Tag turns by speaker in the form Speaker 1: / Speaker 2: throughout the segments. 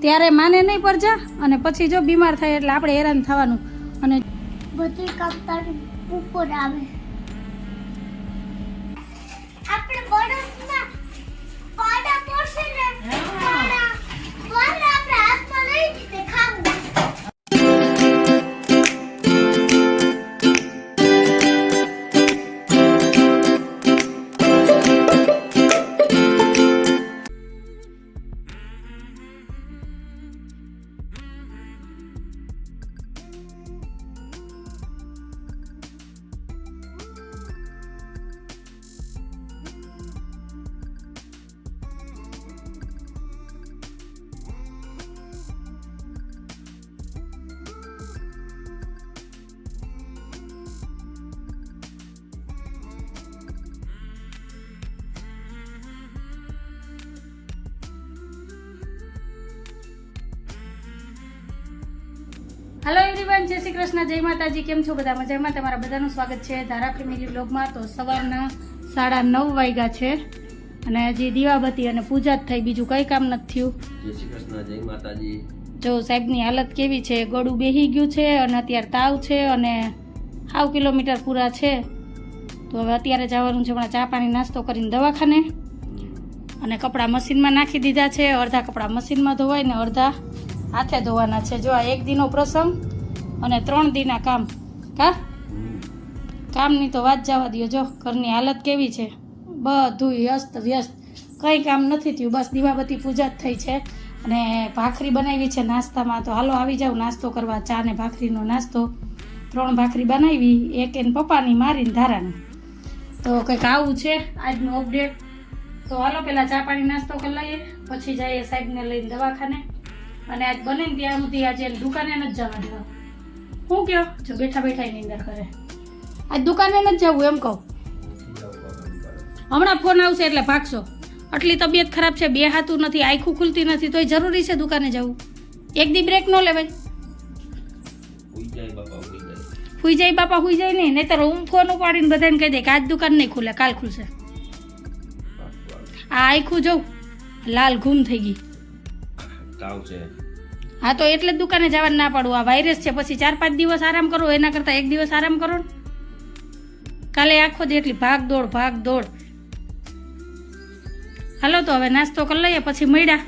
Speaker 1: ત્યારે માને નહીં પરજા અને પછી જો બીમાર થાય એટલે આપણે હેરાન થવાનું અને
Speaker 2: બધી કામ તારી ઉપર આવે આપણે બળદમાં પાડા પડશે ને પાડા આપણે હાથમાં લઈ જઈને ખાવું
Speaker 1: હેલો એવરીવન, જય શ્રી કૃષ્ણ, જય માતાજી. કેમ છો બધા? મજામાં? તમારા બધાનું સ્વાગત છે ધારા ફેમિલી બ્લોગમાં. તો સવારના 9:30 વાગ્યા છે અને હજી દીવાબત્તી અને પૂજા જ થઈ, બીજું કંઈ કામ નથી થયું.
Speaker 3: જય શ્રી કૃષ્ણ, જય માતાજી.
Speaker 1: જો સાહેબની હાલત કેવી છે, ગળું બેહી ગયું છે અને અત્યારે તાવ છે અને 5 કિલોમીટર પૂરા છે. તો હવે અત્યારે જવાનું છે, હમણાં ચા પાણી નાસ્તો કરીને દવાખાને અને કપડાં મશીનમાં નાખી દીધા છે. અડધા કપડાં મશીનમાં ધોવાય ને અડધા હાથે ધોવાના છે. જો આ 1 દીનો પ્રસંગ અને 3 દીના કામ. કામની તો વાત જવા દો. જો ઘરની હાલત કેવી છે, બધું વ્યસ્ત વ્યસ્ત, કંઈ કામ નથી થયું. બસ દીવાબત્તી પૂજા જ થઈ છે અને ભાખરી બનાવી છે નાસ્તામાં. તો હાલો આવી જાવ નાસ્તો કરવા, ચા ને ભાખરીનો નાસ્તો. 3 ભાખરી બનાવી, એક એને પપ્પાની, મારીને ધારાની. તો કંઈક આવું છે આજનું અપડેટ. તો હાલો પહેલાં ચા પાણી નાસ્તો કરી લઈએ, પછી જઈએ સાહેબને લઈને દવાખાને. અને આજ બને ને ત્યાં સુધી આજે દુકાને નથી જવાનું. શું કહો જો બેઠા બેઠા એની અંદર કરે, આજ દુકાને નથી જવું એમ કહું. હમણાં ફોન આવશે એટલે ભાગશો. આટલી તબિયત ખરાબ છે, બે હાથું નથી, આંખું ખુલતી નથી, તોય જરૂરી છે દુકાને જવું. એક દી બ્રેક ન લેવાય. હુઈ જાય બાપા, હુઈ જાય નહીં તો હું ફોન ઉપાડીને બધાને કહી દે કે આજ દુકાન નહીં ખુલે, કાલ ખુલશે. આ આંખું જોઉં લાલ ઘૂમ થઈ ગઈ. હા તો એટલે જ દુકાને જવાનું ના પાડું. આ વાયરસ છે, પછી 4-5 દિવસ આરામ કરો, એના કરતાં 1 દિવસ આરામ કરો ને. કાલે આખો દી એટલી ભાગ દોડ. હાલો તો હવે નાસ્તો કરી લઈએ, પછી મળ્યા.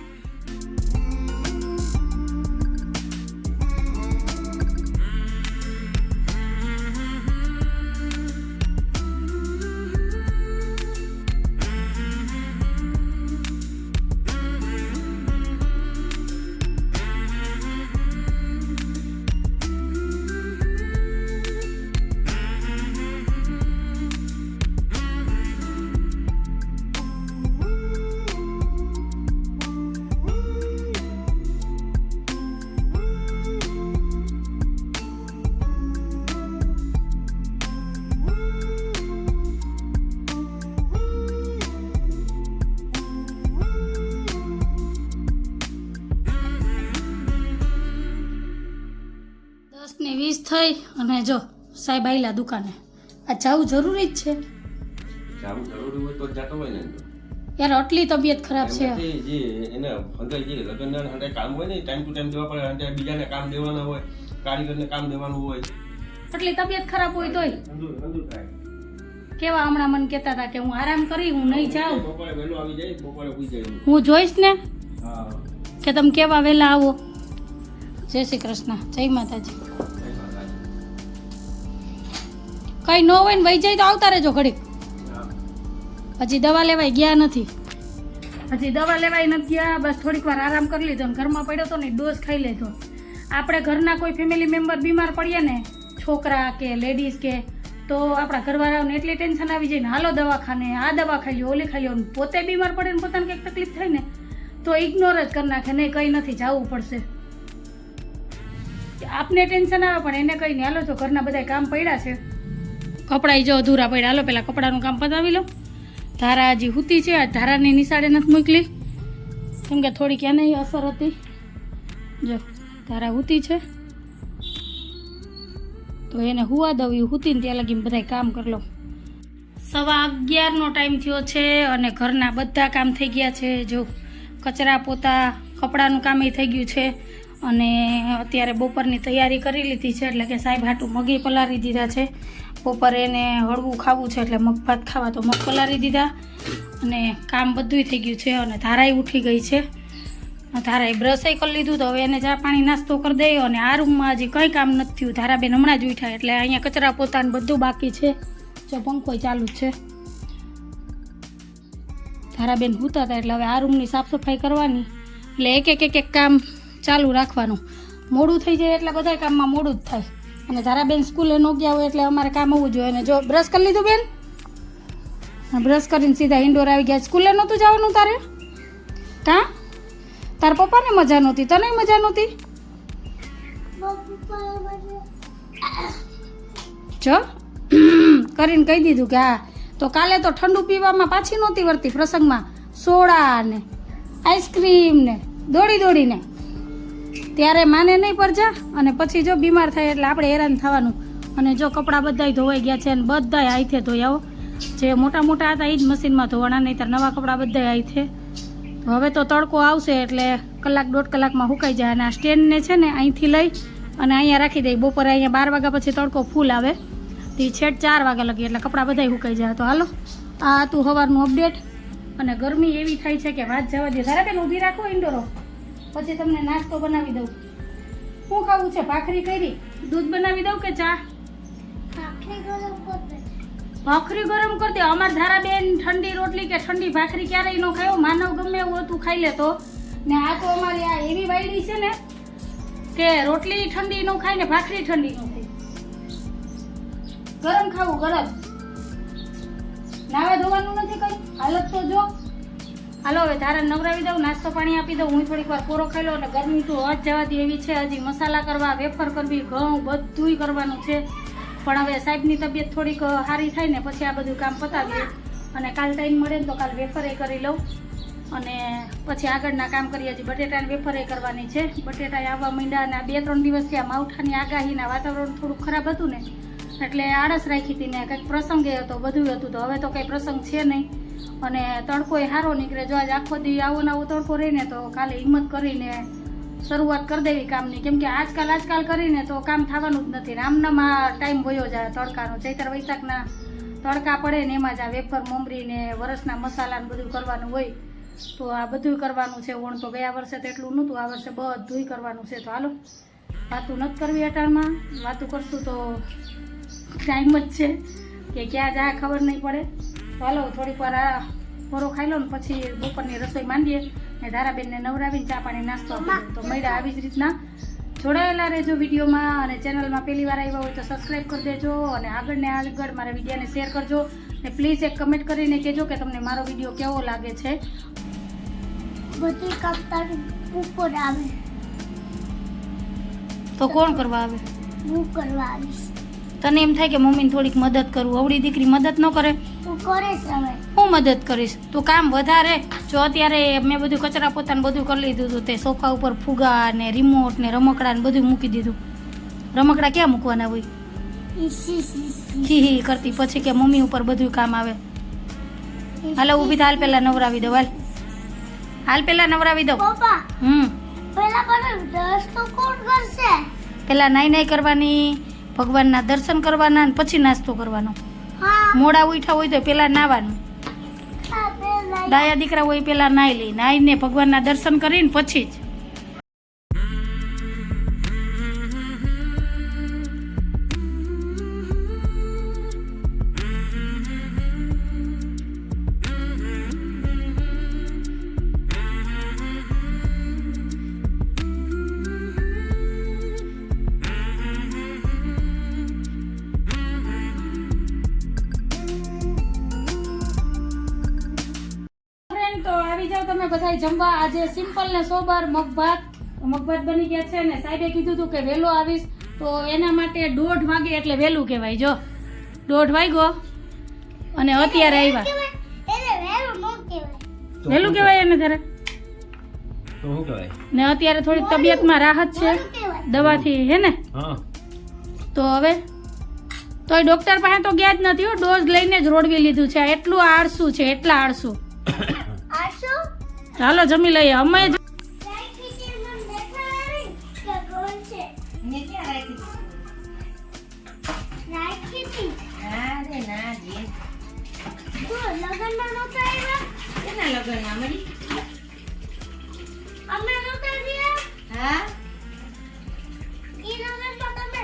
Speaker 1: ને 20 થઈ અને જો સાહેબ આયલા દુકાને. આ જવું જરૂરી જ છે યાર, આટલી તબિયત ખરાબ છે. આટલી તબિયત ખરાબ હોય તોય કેવા હમણાં મને કહેતા હતા કે હું આરામ કરી, હું નહીં જાઉં. હું જોઈશ ને કે તમે કેવા વહેલા આવો. જય શ્રી કૃષ્ણ, જય માતાજી. કઈ ન હોય ને વહી જાય તો આવતા રહેજો ઘડીક. હજી દવા લેવાય ગયા નથી, બસ થોડીક વાર આરામ કરી લીધો ને ઘરમાં પડ્યો તો ને ડોઝ ખાઈ લેજો. આપણે ઘરના કોઈ ફેમિલી મેમ્બર બીમાર પડીએ ને, છોકરા કે લેડીઝ કે, તો આપણા ઘરવાળાઓને એટલી ટેન્શન આવી જાય ને, હાલો દવાખાને, આ દવા ખાઈ લો, ઓલી ખાઈ લો. પોતે બીમાર પડે ને પોતાને કંઈક તકલીફ થાય ને તો ઇગ્નોર જ કરી નાખે, નહીં કંઈ નથી, જવું પડશે. આપને ટેન્શન આવે પણ એને કંઈ નહીં. હાલો તો ઘરના બધા કામ પડ્યા છે, કપડાં જો અધૂરા પડ્યા. હાલો પહેલાં કપડાનું કામ પતાવી લો. ધારા હજી હુતી છે, આ ધારાની નિશાળે નથી મોકલી કેમ કે થોડીક એને અસર હતી. જો ધારા હુતી છે તો એને હુવા દઉં, એ હુતી ને ત્યાં લગીને બધા કામ કરી લો. 11:15નો ટાઈમ થયો છે અને ઘરના બધા કામ થઈ ગયા છે. જો કચરા પોતા કપડાનું કામ થઈ ગયું છે અને અત્યારે બપોરની તૈયારી કરી લીધી છે એટલે કે સાહેબ હાટું મગી પલાળી દીધા છે. બપોરે એને હળવું ખાવું છે એટલે મગ ભાત ખાવા તો મગ પલાળી દીધા અને કામ બધુંય થઈ ગયું છે અને ધારાઈ ઉઠી ગઈ છે. ધારાએ બ્રશય કરી લીધું તો હવે એને ચા પાણી નાસ્તો કરી દઈએ અને આ રૂમમાં હજી કંઈ કામ નથી થયું. ધારાબેન હમણાં જ ઉઠ્યા એટલે અહીંયા કચરા પોતાનું બધું બાકી છે. જો પંખોય ચાલુ જ છે. ધારાબેન સૂતા હતા એટલે હવે આ રૂમની સાફ સફાઈ કરવાની એટલે એક કામ ચાલુ રાખવાનું. મોડું થઈ જાય એટલે બધા કામમાં મોડું જ થાય અને ધારાબેન સ્કૂલે ન ગયા હોય એટલે અમારે કામ આવવું જોઈએ. અને જો બ્રશ કરી લીધું બેન, બ્રશ કરીને સીધા ઇન્ડોર આવી ગયા. સ્કૂલે નહોતું જવાનું તારે? કાં તાર પપ્પાને મજા નહોતી, તને મજા નહોતી? જો કરીને કહી દીધું કે હા. તો કાલે તો ઠંડુ પીવામાં પાછી નહોતી વળતી પ્રસંગમાં, સોડા ને આઈસ્ક્રીમ ને દોડીને. ત્યારે માને નહીં પરજા અને પછી જો બીમાર થાય એટલે આપણે હેરાન થવાનું. અને જો કપડાં બધાય ધોવાઈ ગયા છે અને બધાય હાથે ધોયા. જે મોટા મોટા હતા એ જ મશીનમાં ધોવાના, નહીં ત્યારે નવા કપડાં બધાય હાથે. હવે તો તડકો આવશે એટલે કલાક દોઢ કલાકમાં સુકાઈ જાય. અને આ સ્ટેન્ડને છે ને અહીંથી લઈ અને અહીંયા રાખી દઈ. બપોરે અહીંયા 12 વાગ્યા પછી તડકો ફૂલ આવે તે છેટ 4 વાગ્યા લગી એટલે કપડાં બધાય સુકાઈ જાય. તો હાલો આ હતું સવારનું અપડેટ. અને ગરમી એવી થાય છે કે વાત જવા દે. ધારાબેન ઊભી રાખો ઇન્ડોરો, પછી તમને નાસ્તો બનાવી દઉં. શું ખાવું છે? ભાખરી કરી, દૂધ બનાવી દઉં કે ચા? ભાખરી ગરમ કરી દે. અમાર ધારાબેન ઠંડી રોટલી કે ઠંડી ભાખરી ક્યારેય ન ખાયો. માનવ ગમે એવું હતું ખાઈ લેતો ને આ તો અમારી આ એવી વાયડી છે ને કે રોટલી ઠંડી ન ખાય ને ભાખરી ઠંડી ન ખાય. ગરમ ખાવું ગરમ. નાવા ધોવાનું નથી કઈ હાલત તો જો. હાલો હવે ધારા નવરાવી દઉં, નાસ્તો પાણી આપી દઉં. હું થોડીક વાર કોરો ખાઈ લઉં. અને ગરમી તો હજ જવાથી એવી છે. હજી મસાલા કરવા, વેફર કરવી, ઘઉં બધુંય કરવાનું છે. પણ હવે સાહેબની તબિયત થોડીક સારી થાય ને પછી આ બધું કામ પતાવીએ. અને કાલ ટાઈમ મળે ને તો કાલ વેફરે કરી લઉં અને પછી આગળના કામ કરીએ. હજી બટેટાની વેફરે કરવાની છે. બટેટા આવવા માંડ્યા અને આ 2-3 દિવસથી આ માવઠાની આગાહીના વાતાવરણ થોડુંક ખરાબ હતું ને એટલે આળસ રાખી હતી ને કંઈક પ્રસંગે હતો, બધું હતું. તો હવે તો કંઈ પ્રસંગ છે નહીં અને તડકોય સારો નીકળે. જો આજ આખો દી આવો ને આવો તડકો રહીને તો કાલે હિંમત કરીને શરૂઆત કરી દેવી કામની. કેમ કે આજકાલ કરીને તો કામ થવાનું જ નથી. આમનામાં ટાઈમ વયો જાય તડકાનો. ચૈત્ર વૈશાખના તડકા પડે ને એમાં જ આ વેફર મમરી ને વરસના મસાલા ને બધું કરવાનું હોય. તો આ બધું કરવાનું છે. ઓણ તો ગયા વર્ષે તો એટલું નહોતું, આ વર્ષે બધુંય કરવાનું છે. તો હાલો વાતું નથી કરવી અટાણમાં. વાતું કરશું તો ટાઈમ જ છે કે ક્યાં જાય ખબર નહીં પડે. ચાલો થોડીક વાર આ પોરો ખાઈ લો ને પછી બપોરની રસોઈ માંડીએ ને ધારાબેનને નવરાવીને ચા પાણી નાસ્તો આપી દઉં. તો મળ્યા આવી જ રીતના જોડાયેલા રહેજો વિડીયોમાં. અને ચેનલમાં પહેલી વાર આવ્યા હોય તો સબસ્ક્રાઈબ કરી દેજો અને આગળ મારા વિડીયોને શેર કરજો. ને પ્લીઝ એક કમેન્ટ કરીને કહેજો કે તમને મારો વિડીયો કેવો લાગે છે.
Speaker 2: બધી કામ તારી ઉપર આવે
Speaker 1: તો કોણ કરવા આવે?
Speaker 2: હું કરવા આવીશ.
Speaker 1: તને એમ થાય કે મમ્મીને થોડીક મદદ કરું? અવળી દીકરી મદદ ન કરે?
Speaker 2: તું કરીશ હવે.
Speaker 1: હું મદદ કરીશ? તું કામ વધારે. જો અત્યારે મેં બધું કચરા પોતાને બધું કરી લીધું હતું. તે સોફા ઉપર ફુગા ને રિમોટ ને રમકડા ને બધું મૂકી દીધું. રમકડા ક્યાં મૂકવાના હોય? હી કરતી પછી કે મમ્મી ઉપર બધું કામ આવે. હાલો ઊભી થા, હાલ પેલા નવરાવી દો. હાલ પેલા નવરાવી દો.
Speaker 2: પપ્પા પેલા પણ નાસ્તો કોણ કરશે?
Speaker 1: પેલા નાઈ કરવાની, ભગવાનના દર્શન કરવાના અને પછી નાસ્તો કરવાનો. મોડા ઉઠ્યા હોય તો પેલા નાવાનું. ડાયા દીકરા હોય પેલા નાઈ લે. નાઈને ભગવાનના દર્શન કરીને પછી જ. તો આવી જાવ તમે બધા જમવા. આજે સિમ્પલ ને સોબર મગભાત બની ગયા છે. અને સાહેબે કીધું હતું કે વહેલો આવીશ તો એના માટે 1:30 વાગે એટલે વહેલું કહેવાય. જો 1:30 વાગ્યો અને અત્યારે આવ્યા. વહેલું કહેવાય એને ત્યારે. ને અત્યારે થોડીક તબિયતમાં રાહત છે દવાથી, હે ને? તો હવે તોય ડોક્ટર પાસે તો ગયા જ નથી હો. ડોઝ લઈને જ રોડવી લીધું છે. એટલું આળસું છે, એટલા આળસું. હાલો જમી લઈએ. અમે
Speaker 4: હા
Speaker 2: ઈ લગનમાં તમે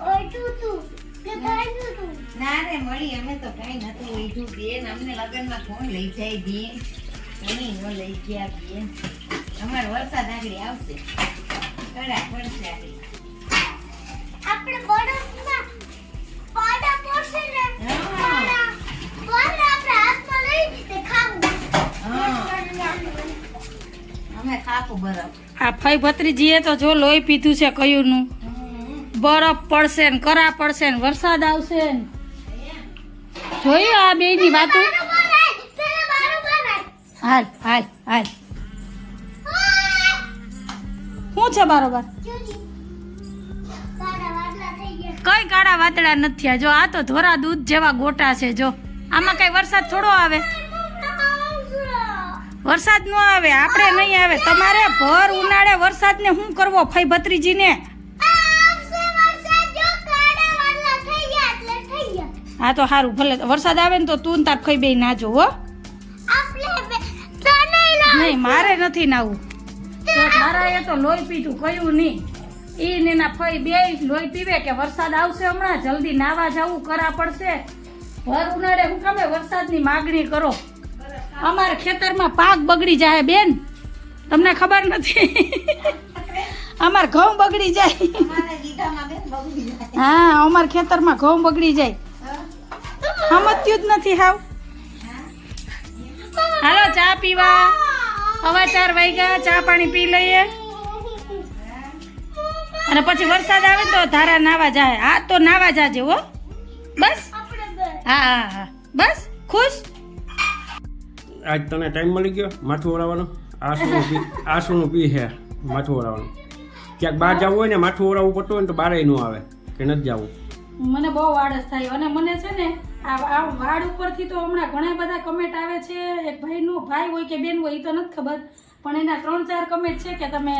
Speaker 2: ઓઢું તું કે ભાંગ્યું તું
Speaker 4: ના રે મળી અમે તો કઈ નથી લીધું બેન અમને લગનમાં કોણ લઈ જાય બેન કોની ન લઈ ગયા બેન અમાર વરસાદ આગળ આવશે કડા પડશે આગળ
Speaker 2: આપણે બરફમાં પાડા પડશે ને
Speaker 4: હા.
Speaker 2: પાડા આપણે હાથમાં લઈ તે ખાવું
Speaker 4: અમે ખાપું બરફ
Speaker 1: આ ફઈ ભત્રીજીએ તો જો લોહી પીધું છે કયુંનું બરફ પડશે ને કરા પડશે ને વરસાદ આવશે ને જોયું આ બેયની વાતો
Speaker 2: બરોબર આય પેલા બરોબર આય
Speaker 1: હાલ હાલ હાલ શું છે બરોબર
Speaker 2: જોજી કાળા વાદળા થઈ ગયા
Speaker 1: કઈ કાળા વાદળા નથી થયા જો આ તો ધોરા દૂધ જેવા ગોટા છે જો આમાં કઈ વરસાદ થોડો આવે વરસાદ નો આવે આપણે નહીં આવે તમારે ભર ઉનાળે વરસાદ ને શું કરવો ફઈ ભત્રીજીને હા તો સારું ભલે વરસાદ આવે ને તો તું ને તાર ફઈ બે ના જો હો નહીં મારે નથી નાવું તો તારા એ તો લોહી પીધું કયું નહીં ઈ ને એના ફઈ બે લોહી પીવે કે વરસાદ આવશે હમણાં જલ્દી નાવા જવું કરા પડશે ભર ઉનાળે હું કામે વરસાદની માગણી કરો અમારા ખેતરમાં પાક બગડી જાય બેન તમને ખબર નથી અમાર ઘઉં બગડી જાય
Speaker 4: અમારા ગીધામાં બેન બગડી જાય
Speaker 1: હા અમારા ખેતરમાં ઘઉં બગડી જાય સમજ્યું જ નથી હાવ હાલો ચા પીવા હવા 4 વાગ્યા ચા પાણી પી લઈએ અને પછી વરસાદ આવે તો ધારા નાવા જાય હા તો નાવા જાજે હો બસ હા હા હા બસ ખુશ
Speaker 3: આજ તને ટાઈમ મળી ગયો માથું ઓળાવવાનો આ શું પી છે માથું ઓળાવવાનું ક્યાંક બહાર જવું હોય ને માથું ઓળાવવું પડતું હોય ને તો બારે ન આવે કે નથી જવું
Speaker 1: મને બહુ આળસ થાય અને મને છે ને આ વાળ ઉપરથી તો હમણાં ઘણા બધા કમેન્ટ આવે છે એક ભાઈ હોય કે બેન હોય એ તો નથી ખબર પણ એના 3-4 કમેન્ટ છે કે તમે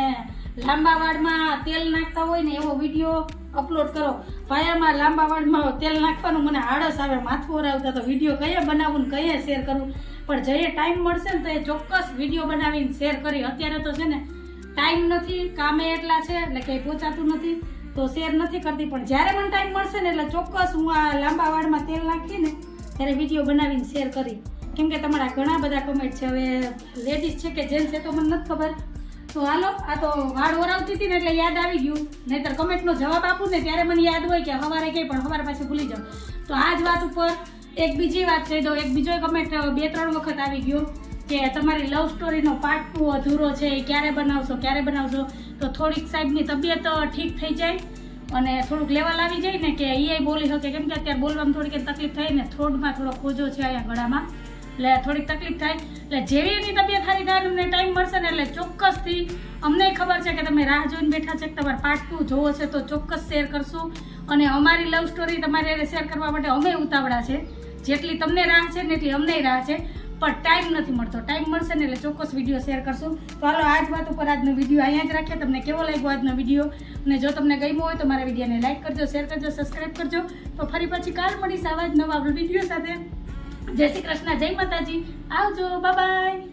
Speaker 1: લાંબા વાળમાં તેલ નાખતા હોય ને એવો વિડીયો અપલોડ કરો ભાઈ આમાં લાંબા વાળમાં તેલ નાખવાનું મને આળસ આવે માથું ઓરાવતા તો વિડીયો કયા બનાવવું ને કયા શેર કરવું પણ જઈએ ટાઈમ મળશે ને તો એ ચોક્કસ વિડીયો બનાવીને શેર કરી અત્યારે તો છે ને ટાઈમ નથી કામે એટલા છે એટલે કંઈ પહોંચાતું નથી તો શેર નથી કરતી પણ જ્યારે મને ટાઈમ મળશે ને એટલે ચોક્કસ હું આ લાંબા વાળમાં તેલ નાખીને ત્યારે વિડીયો બનાવીને શેર કરી કેમ કે તમારા ઘણા બધા કમેન્ટ છે હવે લેડીઝ છે કે જેન્ટ્સ છે તો મને નથી ખબર તો હાલો આ તો વાળ ઓરાવતી હતી ને એટલે યાદ આવી ગયું નહીંતર કમેન્ટનો જવાબ આપું ને ત્યારે મને યાદ હોય કે સવારે કંઈ પણ સવારે પાછી ભૂલી જાઉં તો આ જ વાત ઉપર એક બીજી વાત કહી દઉં એક બીજો કમેન્ટ 2-3 વખત આવી ગયો કે તમારી લવ સ્ટોરીનો પાર્ટ 2 અધૂરો છે એ ક્યારે બનાવશો તો થોડીક સાહેબની તબિયત ઠીક થઈ જાય અને થોડુંક લેવલ આવી જાય ને કે એ બોલી શકે કેમ કે અત્યારે બોલવામાં થોડીક તકલીફ થાય ને થ્રોટમાં થોડો ખોજો છે અહીંયા ગળામાં એટલે થોડીક તકલીફ થાય એટલે જેવી એની તબિયત સારી થાય અમને ટાઈમ મળશે ને એટલે ચોક્કસથી અમને ખબર છે કે તમે રાહ જોઈને બેઠા છે કે તમારે પાર્ટ 2 જોવો છે તો ચોક્કસ શેર કરશું અને અમારી લવ સ્ટોરી તમારે શેર કરવા માટે અમે ઉતાવળા છે જેટલી તમને રાહ છે ને એટલી અમને રાહ છે પણ ટાઈમ નથી મળતો ટાઈમ મળશે ને એટલે ચોક્કસ વિડીયો શેર કરશું તો હાલો આ જ વાત ઉપર આજનો વિડીયો અહીંયા જ રાખીએ તમને કેવો લાગ્યો આજનો વિડીયો અને જો તમને ગમ્યો હોય તો મારા વિડીયોને લાઈક કરજો શેર કરજો સબસ્ક્રાઈબ કરજો તો ફરી પછી કાલ મળીશ આવા જ નવા વિડીયો સાથે જય શ્રી કૃષ્ણ જય માતાજી આવજો બાય બાય